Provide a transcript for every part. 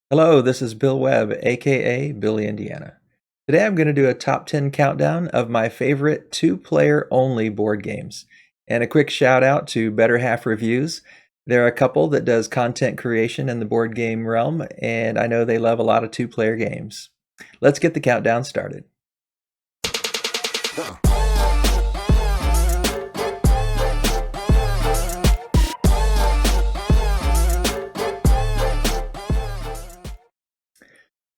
Hello, this is Bill Webb, aka Billy Indiana. Today I'm going to do a top 10 countdown of my favorite two-player only board games. And a quick shout out to Better Half Reviews. They're a couple that does content creation in the board game realm, and I know they love a lot of two-player games. Let's get the countdown started.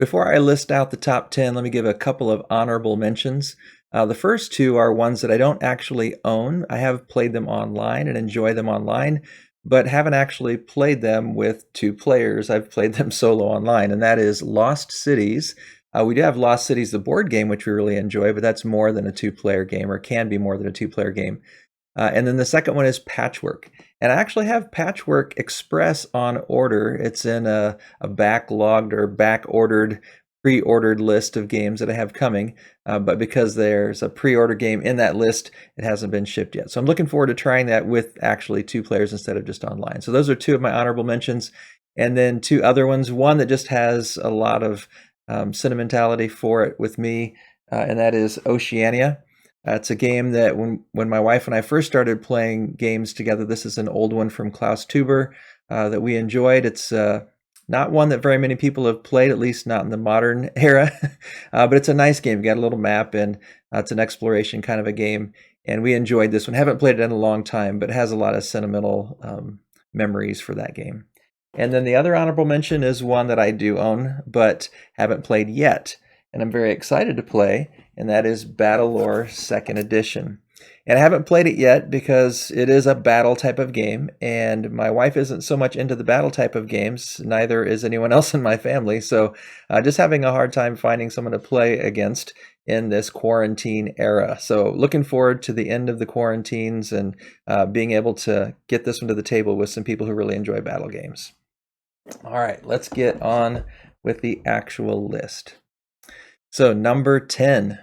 Before I list out the top 10, let me give a couple of honorable mentions. The first two are ones that I don't actually own. I have played them online and enjoy them online, but haven't actually played them with two players. I've played them solo online, and that is Lost Cities. We do have Lost Cities, the board game, which we really enjoy, but that's more than a two-player game, or can be more than a two-player game. And then the second one is Patchwork. And I actually have Patchwork Express on order. It's in a backlogged or back-ordered, pre-ordered list of games that I have coming. But because there's a pre-order game in that list, it hasn't been shipped yet. So I'm looking forward to trying that with actually two players instead of just online. So those are two of my honorable mentions. And then two other ones. One that just has a lot of sentimentality for it with me, and that is Oceania. It's a game that when my wife and I first started playing games together, this is an old one from Klaus Tuber that we enjoyed. It's not one that very many people have played, at least not in the modern era, but it's a nice game. You got a little map, and it's an exploration kind of a game, and we enjoyed this one. Haven't played it in a long time, but has a lot of sentimental memories for that game. And then the other honorable mention is one that I do own, but haven't played yet, and I'm very excited to play, and that is BattleLore 2nd Edition. And I haven't played it yet because it is a battle type of game, and my wife isn't so much into the battle type of games, neither is anyone else in my family, so just having a hard time finding someone to play against in this quarantine era. So looking forward to the end of the quarantines and being able to get this one to the table with some people who really enjoy battle games. All right, let's get on with the actual list. So number 10.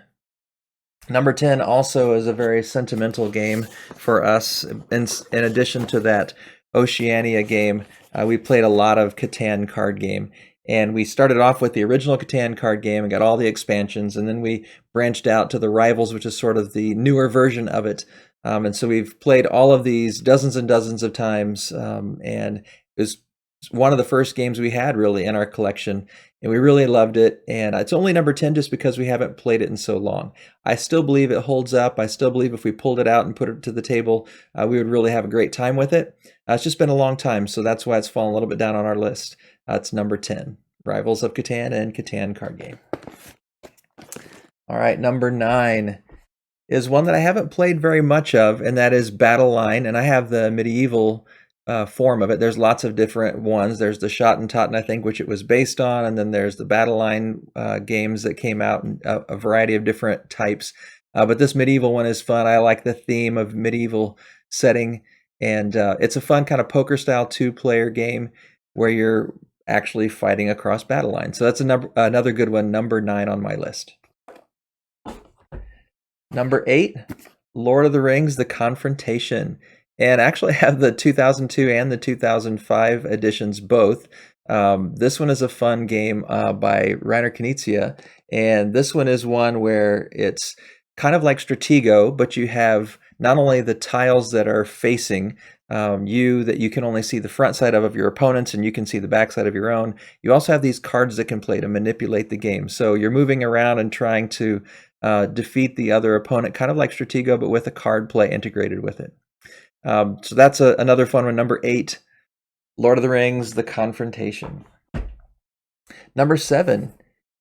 Number 10 also is a very sentimental game for us. In addition to that Oceania game, we played a lot of Catan card game. And we started off with the original Catan card game and got all the expansions. And then we branched out to the Rivals, which is sort of the newer version of it. And so we've played all of these dozens and dozens of times. And it was one of the first games we had really in our collection, and we really loved it. And it's only number 10 just because we haven't played it in so long. I still believe it holds up. I still believe if we pulled it out and put it to the table, we would really have a great time with it. It's just been a long time, so that's why it's fallen a little bit down on our list. It's number 10, Rivals of Catan and Catan card game. All right, number 9 is one that I haven't played very much of, and that is Battle Line, and I have the medieval form of it. There's lots of different ones. There's the Schottentotten, I think, which it was based on, and then there's the Battle Line games that came out in a variety of different types. But this medieval one is fun. I like the theme of medieval setting, and it's a fun kind of poker-style two-player game where you're actually fighting across battle lines. So that's another good one, number 9 on my list. Number 8, Lord of the Rings, The Confrontation. And actually have the 2002 and the 2005 editions both. This one is a fun game by Reiner Knizia, and this one is one where it's kind of like Stratego, but you have not only the tiles that are facing you that you can only see the front side of your opponents, and you can see the back side of your own. You also have these cards that can play to manipulate the game. So you're moving around and trying to defeat the other opponent, kind of like Stratego, but with a card play integrated with it. So that's another fun one. Number 8, Lord of the Rings, The Confrontation. Number 7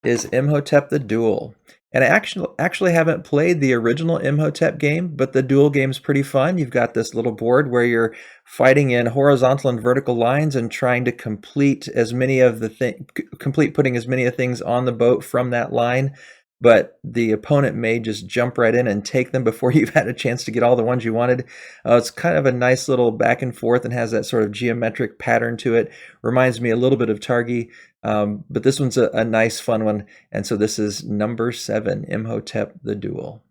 is Imhotep the Duel. And I actually haven't played the original Imhotep game, but the Duel game's pretty fun. You've got this little board where you're fighting in horizontal and vertical lines and trying to complete as many of putting as many of things on the boat from that line. But the opponent may just jump right in and take them before you've had a chance to get all the ones you wanted. It's kind of a nice little back and forth and has that sort of geometric pattern to it. Reminds me a little bit of Targi, but this one's a nice, fun one. And so this is number 7, Imhotep the Duel.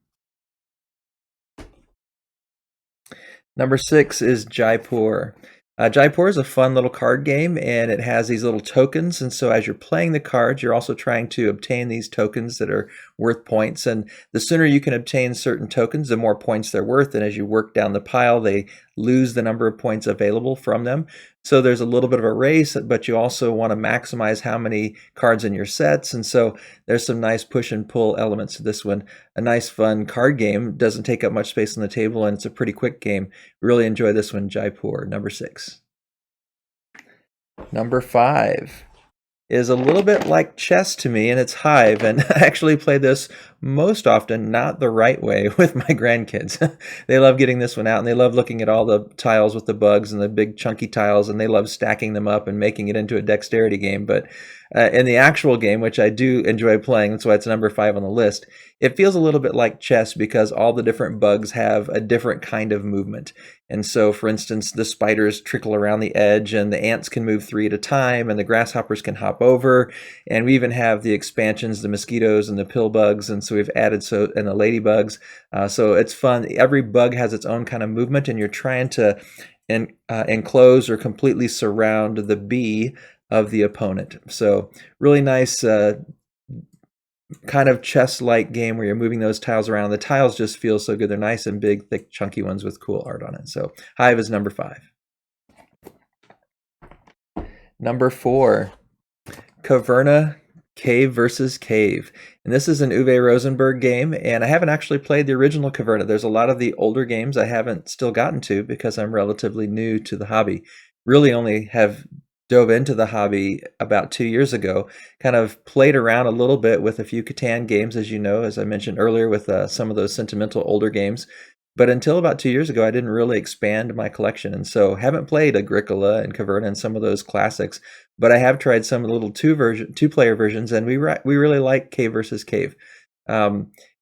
Number 6 is Jaipur. Jaipur is a fun little card game, and it has these little tokens. And so, as you're playing the cards, you're also trying to obtain these tokens that are worth points. And the sooner you can obtain certain tokens, the more points they're worth. And as you work down the pile, they lose the number of points available from them. So there's a little bit of a race, but you also want to maximize how many cards in your sets. And so there's some nice push and pull elements to this one. A nice, fun card game. Doesn't take up much space on the table, and it's a pretty quick game. Really enjoy this one, Jaipur, number 6. Number 5 is a little bit like chess to me, and it's Hive. And I actually play this most often not the right way with my grandkids. They love getting this one out, and they love looking at all the tiles with the bugs and the big chunky tiles, and they love stacking them up and making it into a dexterity game. But in the actual game, which I do enjoy playing, that's why it's number 5 on the list, it feels a little bit like chess because all the different bugs have a different kind of movement. And so, for instance, the spiders trickle around the edge, and the ants can move 3 at a time, and the grasshoppers can hop over. And we even have the expansions, the mosquitoes and the pill bugs, and so we've added and the ladybugs. So it's fun. Every bug has its own kind of movement, and you're trying to enclose or completely surround the bee of the opponent. So really nice kind of chess-like game where you're moving those tiles around. The tiles just feel so good. They're nice and big, thick, chunky ones with cool art on it. So Hive is number 5. Number 4, Cavera, Cave versus Cave. And this is an Uwe Rosenberg game, and I haven't actually played the original Cavera. There's a lot of the older games I haven't still gotten to because I'm relatively new to the hobby. Really only have dove into the hobby about 2 years ago, kind of played around a little bit with a few Catan games, as you know, as I mentioned earlier, with some of those sentimental older games. But until about 2 years ago, I didn't really expand my collection, and so haven't played Agricola and Cavera and some of those classics. But I have tried some of the little two-player versions, and we really like Cave versus Cave.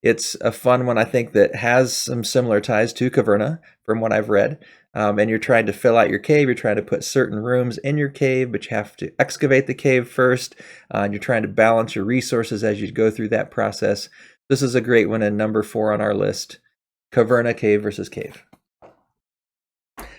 It's a fun one, I think, that has some similar ties to Cavera from what I've read. And you're trying to fill out your cave. You're trying to put certain rooms in your cave, but you have to excavate the cave first. And you're trying to balance your resources as you go through that process. This is a great one, and number 4 on our list, Cavera, Cave versus Cave.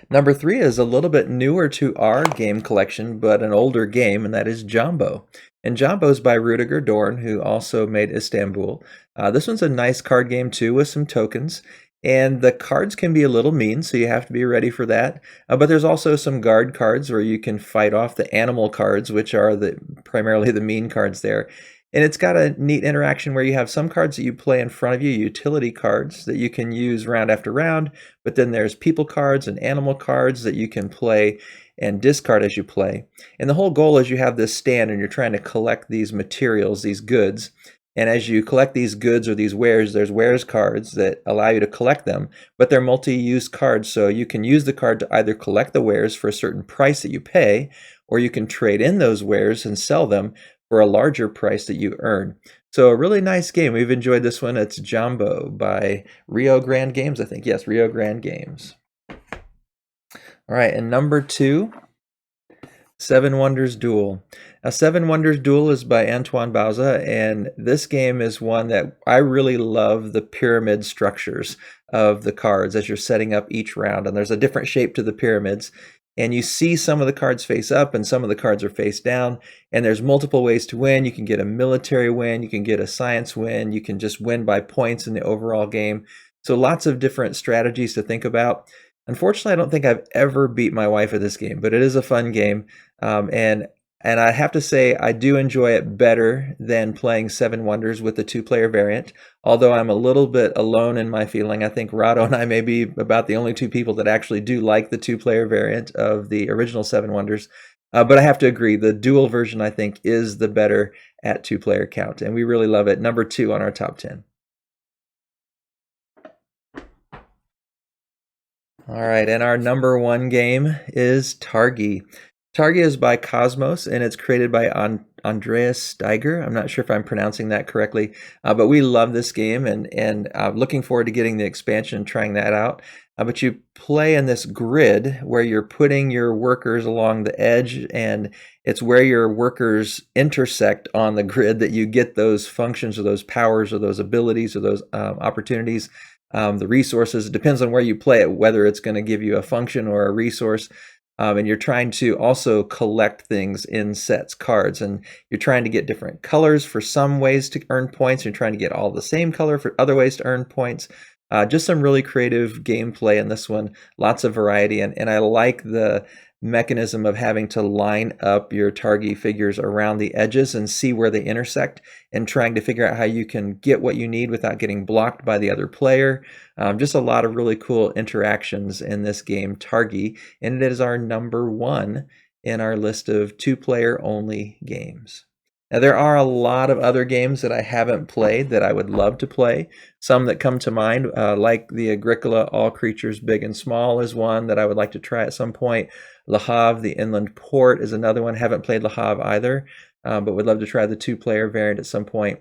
Number 3 is a little bit newer to our game collection, but an older game, and that is Jambo. And Jambo is by Rudiger Dorn, who also made Istanbul. This one's a nice card game too, with some tokens. And the cards can be a little mean, so you have to be ready for that. But there's also some guard cards where you can fight off the animal cards, which are primarily the mean cards there. And it's got a neat interaction where you have some cards that you play in front of you, utility cards that you can use round after round. But then there's people cards and animal cards that you can play and discard as you play. And the whole goal is you have this stand and you're trying to collect these materials, these goods. And as you collect these goods or these wares, there's wares cards that allow you to collect them, but they're multi-use cards. So you can use the card to either collect the wares for a certain price that you pay, or you can trade in those wares and sell them for a larger price that you earn. So a really nice game. We've enjoyed this one. It's Jambo by Rio Grande Games, I think. Yes, Rio Grande Games. All right, and number 2, Seven Wonders Duel. Now, Seven Wonders Duel is by Antoine Bauza, and this game is one that I really love the pyramid structures of the cards as you're setting up each round. And there's a different shape to the pyramids. And you see some of the cards face up and some of the cards are face down. And there's multiple ways to win. You can get a military win. You can get a science win. You can just win by points in the overall game. So lots of different strategies to think about. Unfortunately, I don't think I've ever beat my wife at this game, but it is a fun game. And I have to say, I do enjoy it better than playing Seven Wonders with the 2-player variant, although I'm a little bit alone in my feeling. I think Rado and I may be about the only 2 people that actually do like the 2-player variant of the original Seven Wonders. But I have to agree, the dual version, I think, is the better at 2-player count, and we really love it. Number 2 on our top 10. All right, and our number 1 game is Targi. Targi is by Cosmos, and it's created by Andreas Steiger. I'm not sure if I'm pronouncing that correctly, but we love this game, and looking forward to getting the expansion and trying that out. But you play in this grid where you're putting your workers along the edge, and it's where your workers intersect on the grid that you get those functions or those powers or those abilities or those opportunities. The resources, it depends on where you play it, whether it's going to give you a function or a resource. And you're trying to also collect things in sets, cards, and you're trying to get different colors for some ways to earn points. You're trying to get all the same color for other ways to earn points. Just some really creative gameplay in this one, lots of variety, and I like the mechanism of having to line up your Targi figures around the edges and see where they intersect, and trying to figure out how you can get what you need without getting blocked by the other player. Just a lot of really cool interactions in this game, Targi, and it is our #1 in our list of 2-player only games. Now, there are a lot of other games that I haven't played that I would love to play. Some that come to mind, like the Agricola All Creatures Big and Small is one that I would like to try at some point. Le Havre, the Inland Port, is another one. Haven't played Le Havre either, but would love to try the 2-player variant at some point.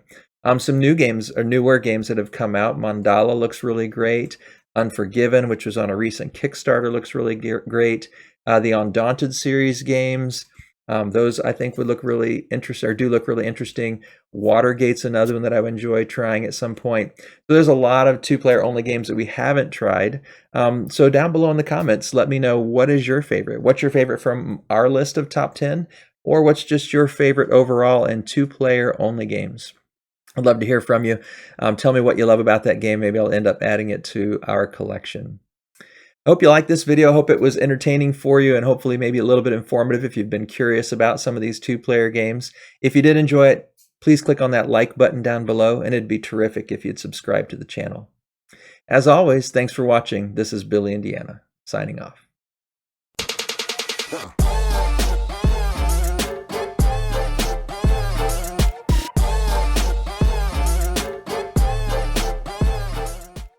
Some new games, or newer games that have come out. Mandala looks really great. Unforgiven, which was on a recent Kickstarter, looks really great. The Undaunted series games. Those I think would look really interesting, or do look really interesting. Watergate's another one that I would enjoy trying at some point. So there's a lot of 2-player only games that we haven't tried. So down below in the comments, let me know, what is your favorite? What's your favorite from our list of top 10? Or what's just your favorite overall in 2-player only games? I'd love to hear from you. Tell me what you love about that game. Maybe I'll end up adding it to our collection. I hope you liked this video. I hope it was entertaining for you, and hopefully maybe a little bit informative if you've been curious about some of these 2-player games. If you did enjoy it, please click on that like button down below, and it'd be terrific if you'd subscribe to the channel. As always, thanks for watching. This is Billy Indiana, signing off.